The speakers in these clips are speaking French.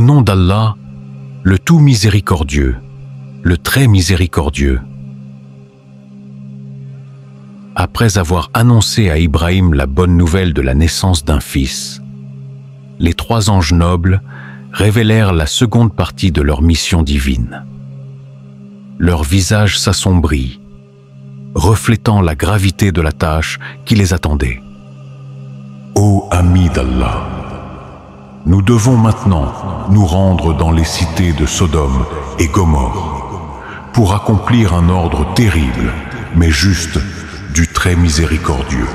nom d'Allah, le tout miséricordieux, le très miséricordieux. Après avoir annoncé à Ibrahim la bonne nouvelle de la naissance d'un fils, les 3 anges nobles révélèrent la seconde partie de leur mission divine. Leur visage s'assombrit, reflétant la gravité de la tâche qui les attendait. Ô amis d'Allah, nous devons maintenant nous rendre dans les cités de Sodome et Gomorrhe pour accomplir un ordre terrible, mais juste, du très miséricordieux.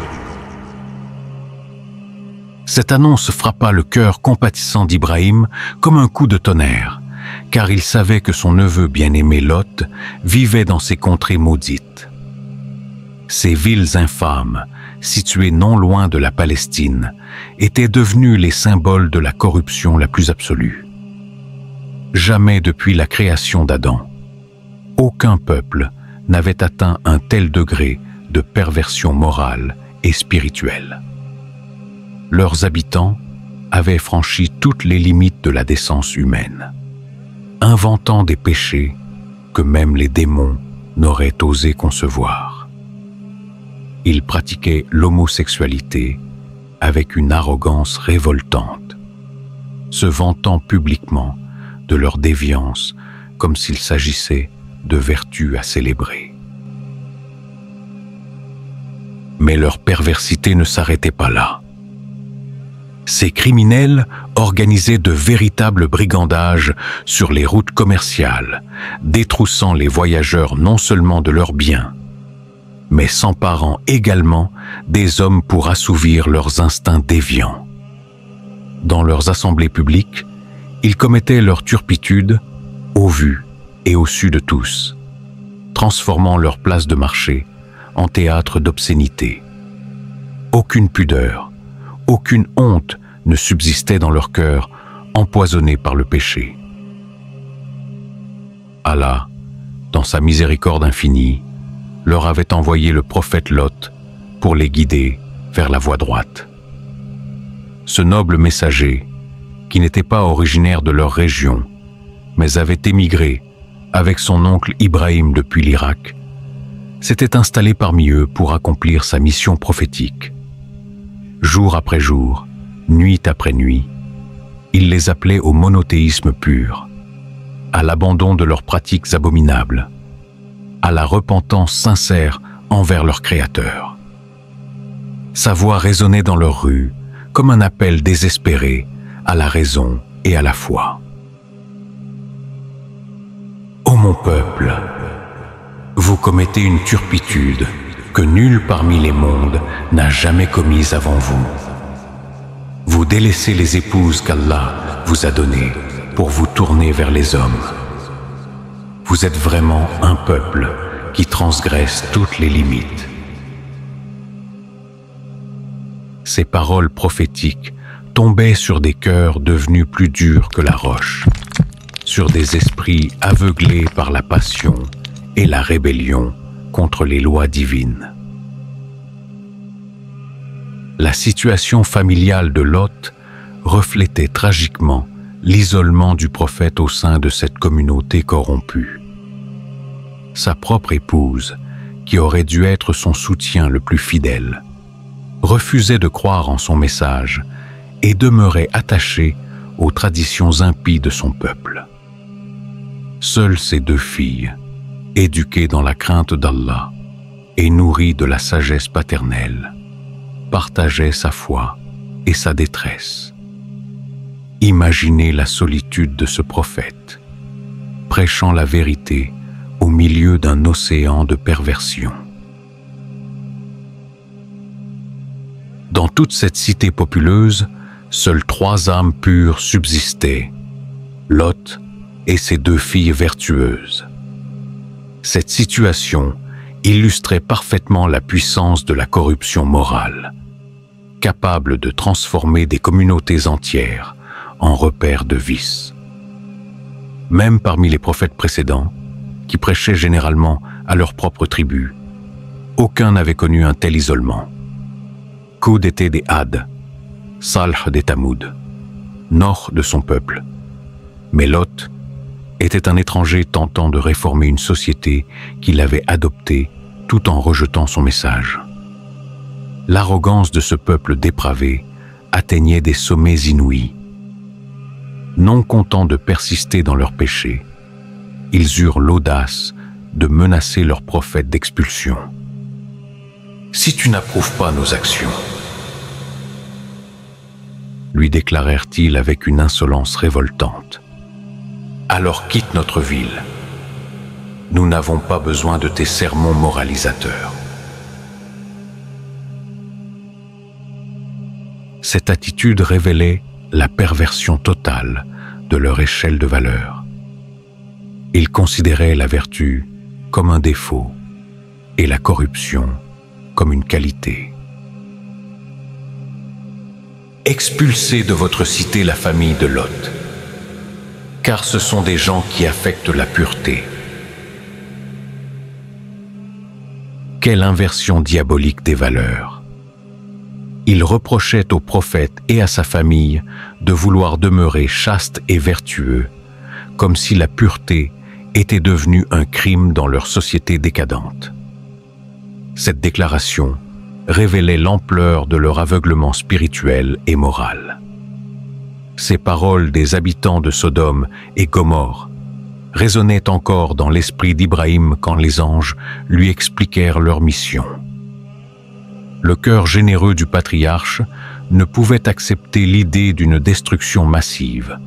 Cette annonce frappa le cœur compatissant d'Ibrahim comme un coup de tonnerre, car il savait que son neveu bien-aimé Lot vivait dans ces contrées maudites. Ces villes infâmes, situées non loin de la Palestine, étaient devenues les symboles de la corruption la plus absolue. Jamais depuis la création d'Adam, aucun peuple n'avait atteint un tel degré de perversion morale et spirituelle. Leurs habitants avaient franchi toutes les limites de la décence humaine, inventant des péchés que même les démons n'auraient osé concevoir. Ils pratiquaient l'homosexualité avec une arrogance révoltante, se vantant publiquement de leur déviance comme s'il s'agissait de vertus à célébrer. Mais leur perversité ne s'arrêtait pas là. Ces criminels organisaient de véritables brigandages sur les routes commerciales, détroussant les voyageurs non seulement de leurs biens, mais s'emparant également des hommes pour assouvir leurs instincts déviants. Dans leurs assemblées publiques, ils commettaient leur turpitude au vu et au su de tous, transformant leur place de marché en théâtre d'obscénité. Aucune pudeur, aucune honte ne subsistait dans leur cœur, empoisonné par le péché. Allah, dans sa miséricorde infinie, leur avait envoyé le prophète Lot pour les guider vers la voie droite. Ce noble messager, qui n'était pas originaire de leur région, mais avait émigré avec son oncle Ibrahim depuis l'Irak, s'était installé parmi eux pour accomplir sa mission prophétique. Jour après jour, nuit après nuit, il les appelait au monothéisme pur, à l'abandon de leurs pratiques abominables, à la repentance sincère envers leur Créateur. Sa voix résonnait dans leurs rues comme un appel désespéré à la raison et à la foi. Ô mon peuple, vous commettez une turpitude que nul parmi les mondes n'a jamais commise avant vous. Vous délaissez les épouses qu'Allah vous a données pour vous tourner vers les hommes. Vous êtes vraiment un peuple qui transgresse toutes les limites. Ces paroles prophétiques tombaient sur des cœurs devenus plus durs que la roche, sur des esprits aveuglés par la passion et la rébellion contre les lois divines. La situation familiale de Lot reflétait tragiquement l'isolement du prophète au sein de cette communauté corrompue. Sa propre épouse, qui aurait dû être son soutien le plus fidèle, refusait de croire en son message et demeurait attachée aux traditions impies de son peuple. Seules ses 2 filles, éduquées dans la crainte d'Allah et nourries de la sagesse paternelle, partageaient sa foi et sa détresse. Imaginez la solitude de ce prophète, prêchant la vérité au milieu d'un océan de perversion. Dans toute cette cité populeuse, seules 3 âmes pures subsistaient, Lot et ses 2 filles vertueuses. Cette situation illustrait parfaitement la puissance de la corruption morale, capable de transformer des communautés entières en repères de vices. Même parmi les prophètes précédents, qui prêchaient généralement à leur propre tribu, aucun n'avait connu un tel isolement. Houd était des Had, Salh des Tamoud, Noh de son peuple, Mais Lot était un étranger tentant de réformer une société qu'il avait adoptée tout en rejetant son message. L'arrogance de ce peuple dépravé atteignait des sommets inouïs. Non contents de persister dans leurs péchés, ils eurent l'audace de menacer leur prophète d'expulsion. « Si tu n'approuves pas nos actions, » lui déclarèrent-ils avec une insolence révoltante, « alors quitte notre ville. Nous n'avons pas besoin de tes sermons moralisateurs. » Cette attitude révélait la perversion totale de leur échelle de valeur. Ils considéraient la vertu comme un défaut et la corruption comme une qualité. Expulsez de votre cité la famille de Lot, car ce sont des gens qui affectent la pureté. Quelle inversion diabolique des valeurs! Il reprochait au prophète et à sa famille de vouloir demeurer chaste et vertueux, comme si la pureté était devenue un crime dans leur société décadente. Cette déclaration révélait l'ampleur de leur aveuglement spirituel et moral. Ces paroles des habitants de Sodome et Gomorrhe résonnaient encore dans l'esprit d'Ibrahim quand les anges lui expliquèrent leur mission. Le cœur généreux du patriarche ne pouvait accepter l'idée d'une destruction massive,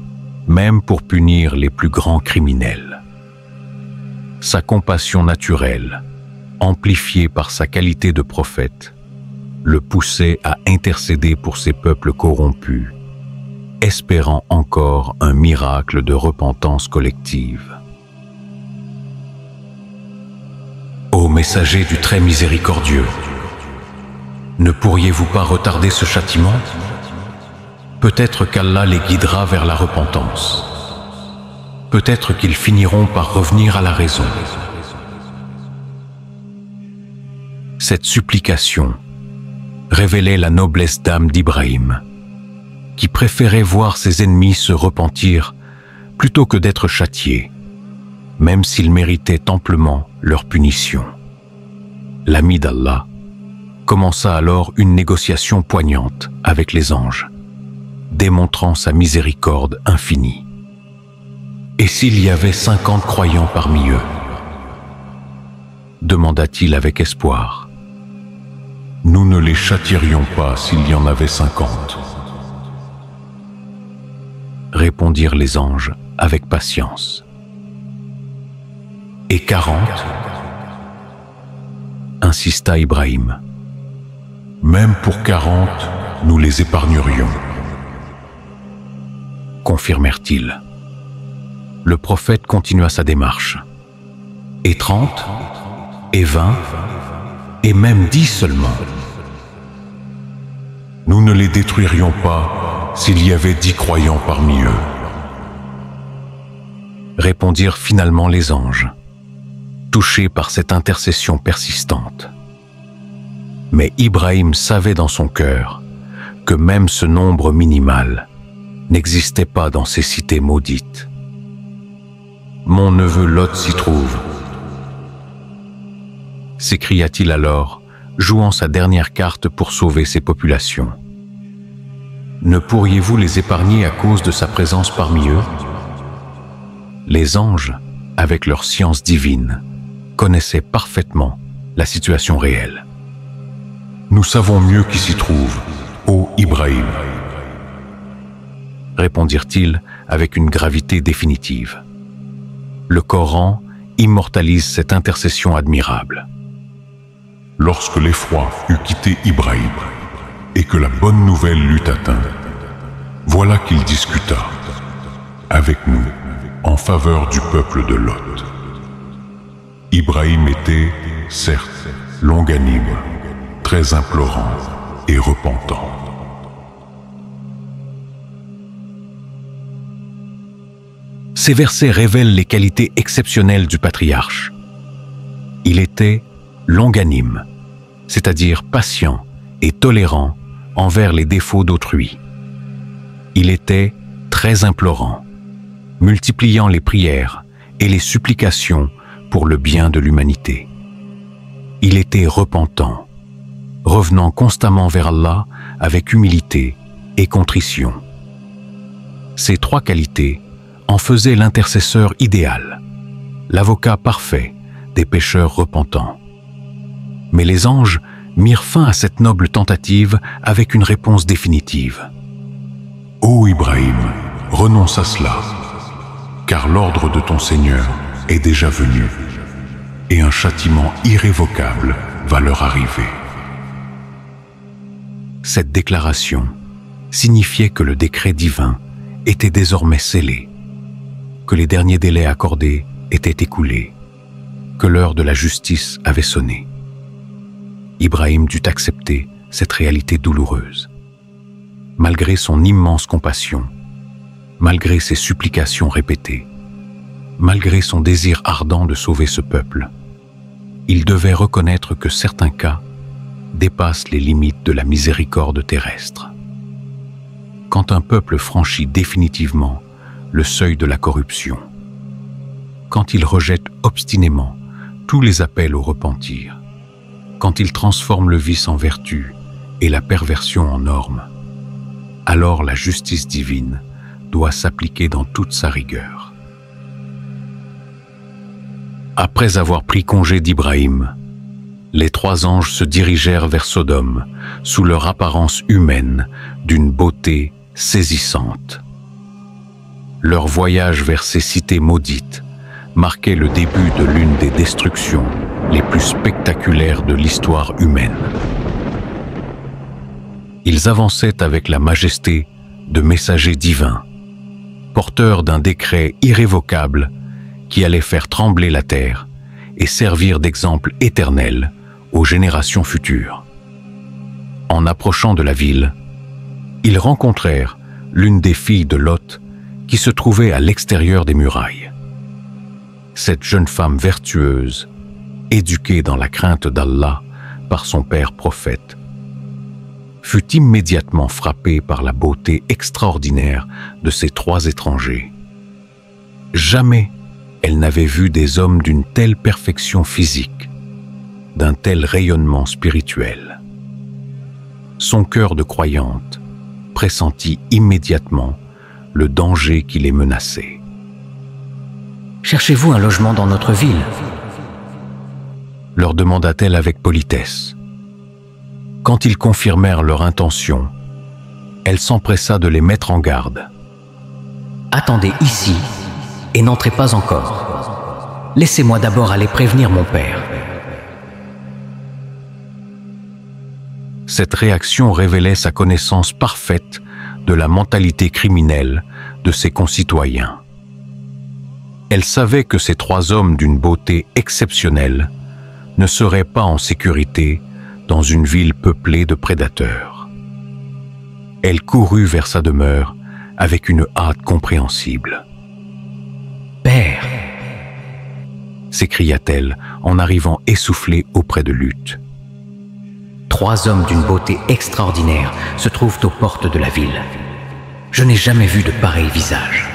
même pour punir les plus grands criminels. Sa compassion naturelle, amplifiée par sa qualité de prophète, le poussait à intercéder pour ces peuples corrompus, espérant encore un miracle de repentance collective. Ô messager du très miséricordieux, ne pourriez-vous pas retarder ce châtiment? Peut-être qu'Allah les guidera vers la repentance. Peut-être qu'ils finiront par revenir à la raison. Cette supplication révélait la noblesse d'âme d'Ibrahim, qui préférait voir ses ennemis se repentir plutôt que d'être châtiés, même s'ils méritaient amplement leur punition. L'ami d'Allah commença alors une négociation poignante avec les anges, démontrant sa miséricorde infinie. Et s'il y avait 50 croyants parmi eux? Demanda-t-il avec espoir. Nous ne les châtierions pas s'il y en avait 50. Répondirent les anges avec patience. Et 40? Insista Ibrahim. Même pour 40, nous les épargnerions. Confirmèrent-ils. Le prophète continua sa démarche. Et 30? Et 20? Et même 10 seulement? Nous ne les détruirions pas s'il y avait 10 croyants parmi eux. Répondirent finalement les anges, touchés par cette intercession persistante. Mais Ibrahim savait dans son cœur que même ce nombre minimal n'existait pas dans ces cités maudites. Mon neveu Lot s'y trouve, s'écria-t-il alors, jouant sa dernière carte pour sauver ses populations. Ne pourriez-vous les épargner à cause de sa présence parmi eux? Les anges, avec leur science divine, connaissaient parfaitement la situation réelle. Nous savons mieux qui s'y trouve, ô Ibrahim, répondirent-ils avec une gravité définitive. Le Coran immortalise cette intercession admirable. Lorsque l'effroi eut quitté Ibrahim et que la bonne nouvelle l'eut atteint, voilà qu'il discuta avec nous en faveur du peuple de Lot. Ibrahim était, certes, longanime, très implorant et repentant. Ces versets révèlent les qualités exceptionnelles du patriarche. Il était longanime, c'est-à-dire patient et tolérant envers les défauts d'autrui. Il était très implorant, multipliant les prières et les supplications pour le bien de l'humanité. Il était repentant, revenant constamment vers Allah avec humilité et contrition. Ces trois qualités en faisaient l'intercesseur idéal, l'avocat parfait des pécheurs repentants. Mais les anges mirent fin à cette noble tentative avec une réponse définitive. « Ô Ibrahim, renonce à cela, car l'ordre de ton Seigneur est déjà venu, et un châtiment irrévocable va leur arriver. » Cette déclaration signifiait que le décret divin était désormais scellé, que les derniers délais accordés étaient écoulés, que l'heure de la justice avait sonné. Ibrahim dut accepter cette réalité douloureuse. Malgré son immense compassion, malgré ses supplications répétées, malgré son désir ardent de sauver ce peuple, il devait reconnaître que certains cas dépassent les limites de la miséricorde terrestre. Quand un peuple franchit définitivement le seuil de la corruption, quand il rejette obstinément tous les appels au repentir, quand il transforme le vice en vertu et la perversion en norme, alors la justice divine doit s'appliquer dans toute sa rigueur. Après avoir pris congé d'Ibrahim, les trois anges se dirigèrent vers Sodome sous leur apparence humaine d'une beauté saisissante. Leur voyage vers ces cités maudites marquait le début de l'une des destructions les plus spectaculaires de l'histoire humaine. Ils avançaient avec la majesté de messagers divins, porteurs d'un décret irrévocable qui allait faire trembler la terre et servir d'exemple éternel aux générations futures. En approchant de la ville, ils rencontrèrent l'une des filles de Lot qui se trouvait à l'extérieur des murailles. Cette jeune femme vertueuse, éduquée dans la crainte d'Allah par son père prophète, fut immédiatement frappée par la beauté extraordinaire de ces trois étrangers. Jamais elle n'avait vu des hommes d'une telle perfection physique, d'un tel rayonnement spirituel. Son cœur de croyante pressentit immédiatement le danger qui les menaçait. « Cherchez-vous un logement dans notre ville ?» leur demanda-t-elle avec politesse. Quand ils confirmèrent leur intention, elle s'empressa de les mettre en garde. « Attendez ici et n'entrez pas encore. Laissez-moi d'abord aller prévenir mon père. » Cette réaction révélait sa connaissance parfaite de la mentalité criminelle de ses concitoyens. Elle savait que ces trois hommes d'une beauté exceptionnelle ne seraient pas en sécurité dans une ville peuplée de prédateurs. Elle courut vers sa demeure avec une hâte compréhensible. « Père !» s'écria-t-elle en arrivant essoufflée auprès de Luth. « Trois hommes d'une beauté extraordinaire se trouvent aux portes de la ville. Je n'ai jamais vu de pareil visage.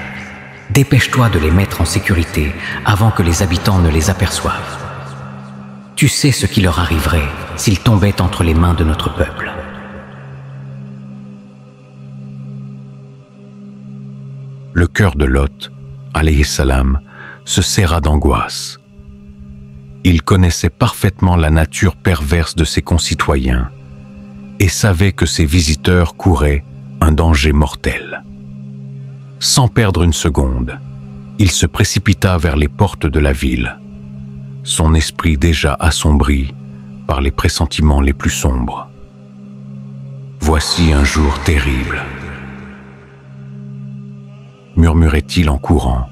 Dépêche-toi de les mettre en sécurité avant que les habitants ne les aperçoivent. Tu sais ce qui leur arriverait s'ils tombaient entre les mains de notre peuple. » Le cœur de Lot, alayhi salam, se serra d'angoisse. Il connaissait parfaitement la nature perverse de ses concitoyens et savait que ses visiteurs couraient un danger mortel. Sans perdre une seconde, il se précipita vers les portes de la ville, son esprit déjà assombri par les pressentiments les plus sombres. Voici un jour terrible, murmurait-il en courant,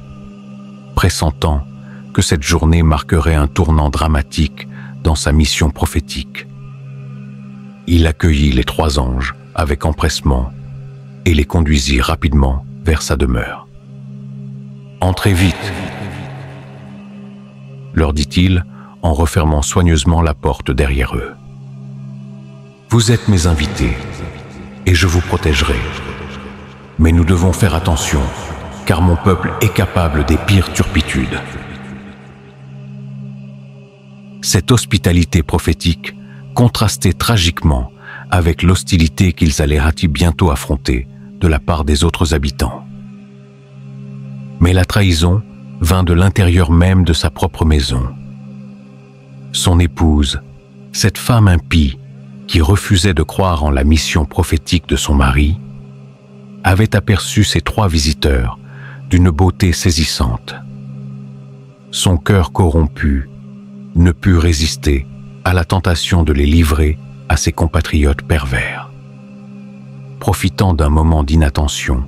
pressentant que cette journée marquerait un tournant dramatique dans sa mission prophétique. Il accueillit les trois anges avec empressement et les conduisit rapidement vers sa demeure. « Entrez vite !» leur dit-il en refermant soigneusement la porte derrière eux. « Vous êtes mes invités et je vous protégerai. Mais nous devons faire attention. car mon peuple est capable des pires turpitudes. » Cette hospitalité prophétique contrastait tragiquement avec l'hostilité qu'ils allaient bientôt affronter de la part des autres habitants. Mais la trahison vint de l'intérieur même de sa propre maison. Son épouse, cette femme impie qui refusait de croire en la mission prophétique de son mari, avait aperçu ces 3 visiteurs d'une beauté saisissante. Son cœur corrompu ne put résister à la tentation de les livrer à ses compatriotes pervers. Profitant d'un moment d'inattention,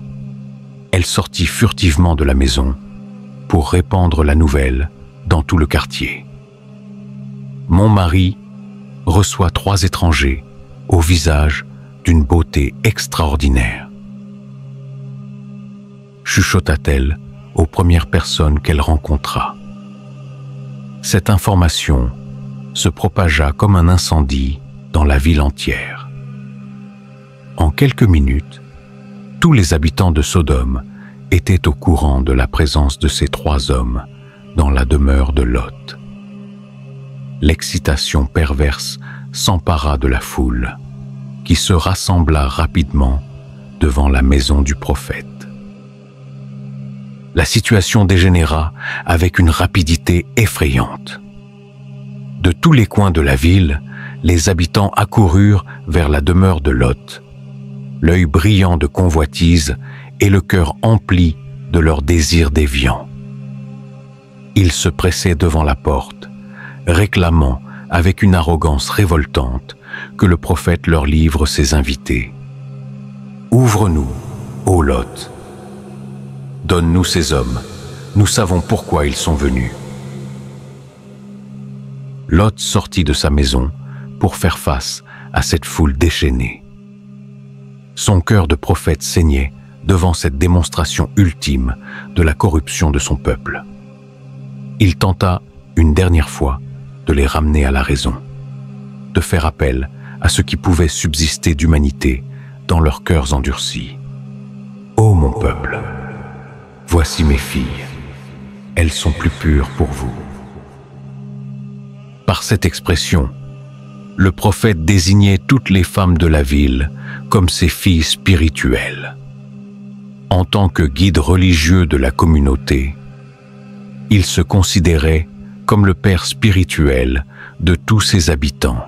elle sortit furtivement de la maison pour répandre la nouvelle dans tout le quartier. « Mon mari reçoit 3 étrangers au visage d'une beauté extraordinaire. » chuchota-t-elle aux premières personnes qu'elle rencontra. Cette information se propagea comme un incendie dans la ville entière. En quelques minutes, tous les habitants de Sodome étaient au courant de la présence de ces 3 hommes dans la demeure de Lot. L'excitation perverse s'empara de la foule, qui se rassembla rapidement devant la maison du prophète. La situation dégénéra avec une rapidité effrayante. De tous les coins de la ville, les habitants accoururent vers la demeure de Lot, l'œil brillant de convoitise et le cœur empli de leur désir déviant. Ils se pressaient devant la porte, réclamant avec une arrogance révoltante que le prophète leur livre ses invités. « Ouvre-nous, ô Lot. Donne-nous ces hommes, nous savons pourquoi ils sont venus. » Lot sortit de sa maison pour faire face à cette foule déchaînée. Son cœur de prophète saignait devant cette démonstration ultime de la corruption de son peuple. Il tenta une dernière fois de les ramener à la raison, de faire appel à ce qui pouvait subsister d'humanité dans leurs cœurs endurcis. « Ô mon peuple, voici mes filles, elles sont plus pures pour vous. » Par cette expression, le prophète désignait toutes les femmes de la ville comme ses filles spirituelles. En tant que guide religieux de la communauté, il se considérait comme le père spirituel de tous ses habitants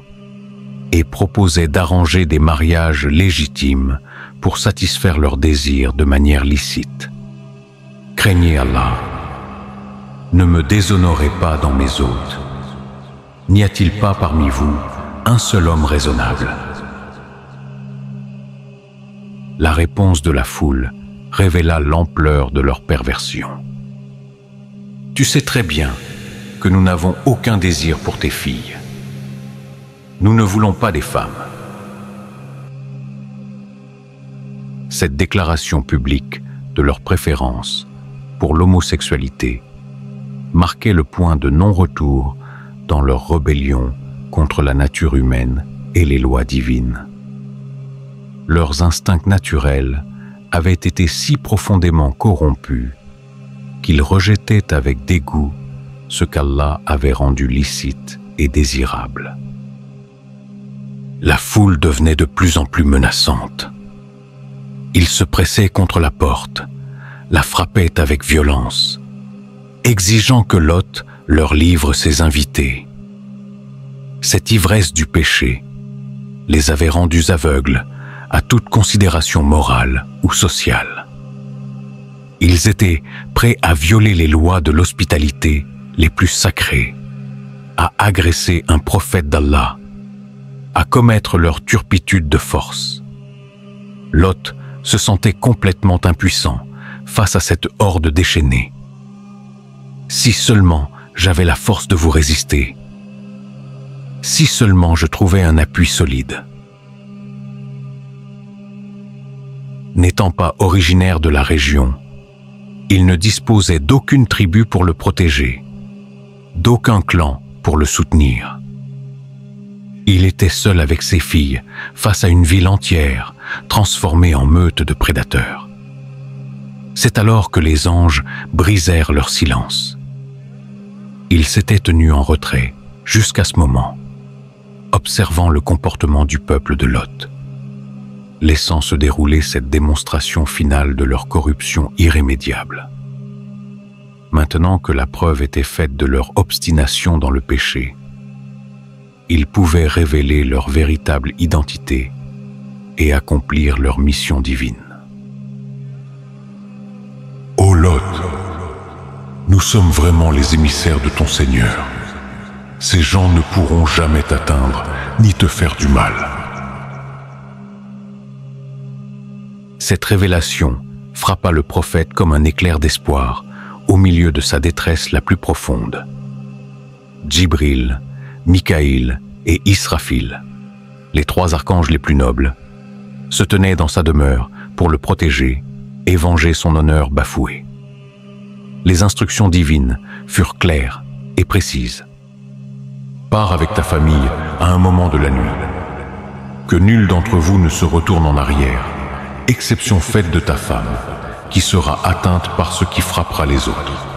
et proposait d'arranger des mariages légitimes pour satisfaire leurs désirs de manière licite. « Craignez Allah, ne me déshonorez pas dans mes hôtes. N'y a-t-il pas parmi vous un seul homme raisonnable ?» La réponse de la foule révéla l'ampleur de leur perversion. « Tu sais très bien que nous n'avons aucun désir pour tes filles. Nous ne voulons pas des femmes. » Cette déclaration publique de leur préférence pour l'homosexualité marquait le point de non-retour dans leur rébellion contre la nature humaine et les lois divines. Leurs instincts naturels avaient été si profondément corrompus qu'ils rejetaient avec dégoût ce qu'Allah avait rendu licite et désirable. La foule devenait de plus en plus menaçante. Ils se pressaient contre la porte, la frappaient avec violence, exigeant que Lot leur livre ses invités. Cette ivresse du péché les avait rendus aveugles à toute considération morale ou sociale. Ils étaient prêts à violer les lois de l'hospitalité les plus sacrées, à agresser un prophète d'Allah, à commettre leur turpitude de force. Lot se sentait complètement impuissant face à cette horde déchaînée. « Si seulement j'avais la force de vous résister, si seulement je trouvais un appui solide. » N'étant pas originaire de la région, il ne disposait d'aucune tribu pour le protéger, d'aucun clan pour le soutenir. Il était seul avec ses filles face à une ville entière transformée en meute de prédateurs. C'est alors que les anges brisèrent leur silence. Ils s'étaient tenus en retrait jusqu'à ce moment, observant le comportement du peuple de Lot, laissant se dérouler cette démonstration finale de leur corruption irrémédiable. Maintenant que la preuve était faite de leur obstination dans le péché, ils pouvaient révéler leur véritable identité et accomplir leur mission divine. Ô Lot, nous sommes vraiment les émissaires de ton Seigneur. Ces gens ne pourront jamais t'atteindre, ni te faire du mal. Cette révélation frappa le prophète comme un éclair d'espoir au milieu de sa détresse la plus profonde. Djibril, Mikaïl et Israfil, les trois archanges les plus nobles, se tenaient dans sa demeure pour le protéger et venger son honneur bafoué. Les instructions divines furent claires et précises. Pars avec ta famille à un moment de la nuit. Que nul d'entre vous ne se retourne en arrière, exception faite de ta femme, qui sera atteinte par ce qui frappera les autres.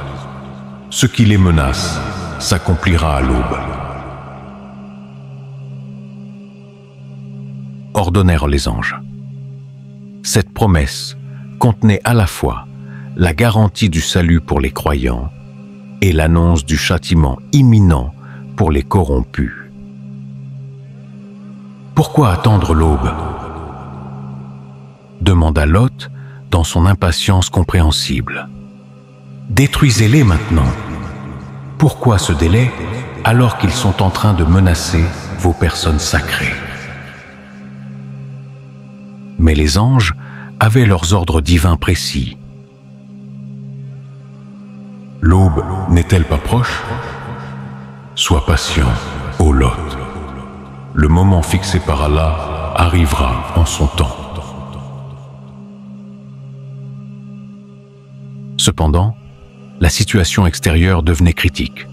Ce qui les menace s'accomplira à l'aube. Ordonnèrent les anges. Cette promesse contenait à la fois la garantie du salut pour les croyants et l'annonce du châtiment imminent pour les corrompus. « Pourquoi attendre l'aube » demanda Lot dans son impatience compréhensible. « Détruisez-les maintenant. Pourquoi ce délai alors qu'ils sont en train de menacer vos personnes sacrées ?» Mais les anges avaient leurs ordres divins précis. L'aube n'est-elle pas proche? Sois patient, ô Lot. Le moment fixé par Allah arrivera en son temps. Cependant, la situation extérieure devenait critique.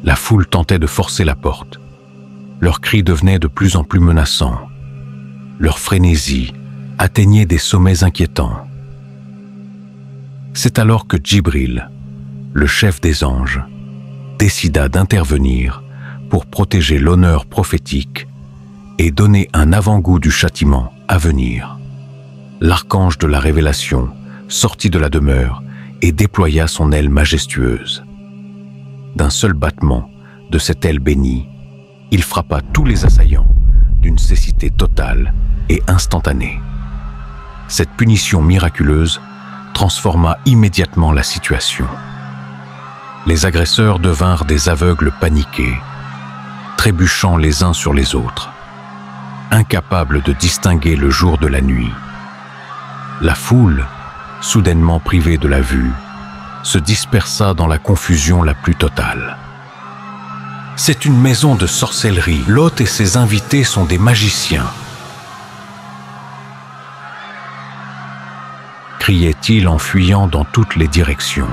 La foule tentait de forcer la porte. Leurs cris devenaient de plus en plus menaçants. Leur frénésie atteignait des sommets inquiétants. C'est alors que Djibril, le chef des anges, décida d'intervenir pour protéger l'honneur prophétique et donner un avant-goût du châtiment à venir. L'archange de la révélation sortit de la demeure et déploya son aile majestueuse. D'un seul battement de cette aile bénie, il frappa tous les assaillants d'une cécité totale et instantanée. Cette punition miraculeuse transforma immédiatement la situation. Les agresseurs devinrent des aveugles paniqués, trébuchant les uns sur les autres, incapables de distinguer le jour de la nuit. La foule, soudainement privée de la vue, se dispersa dans la confusion la plus totale. « C'est une maison de sorcellerie. Lot et ses invités sont des magiciens. » criaient-ils en fuyant dans toutes les directions.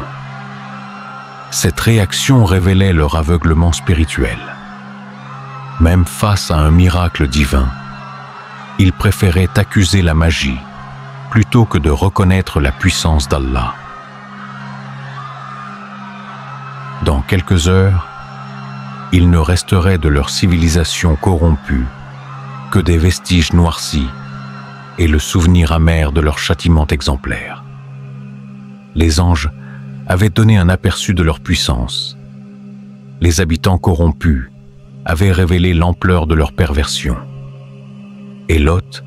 Cette réaction révélait leur aveuglement spirituel. Même face à un miracle divin, ils préféraient accuser la magie plutôt que de reconnaître la puissance d'Allah. Dans quelques heures, il ne resterait de leur civilisation corrompue que des vestiges noircis et le souvenir amer de leur châtiment exemplaire. Les anges avaient donné un aperçu de leur puissance. Les habitants corrompus avaient révélé l'ampleur de leur perversion. Et Lot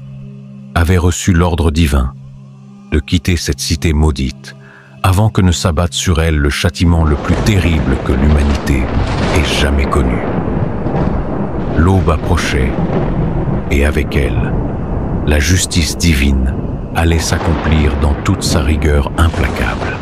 avait reçu l'ordre divin de quitter cette cité maudite avant que ne s'abatte sur elle le châtiment le plus terrible que l'humanité ait jamais connu. L'aube approchait, et avec elle, la justice divine allait s'accomplir dans toute sa rigueur implacable.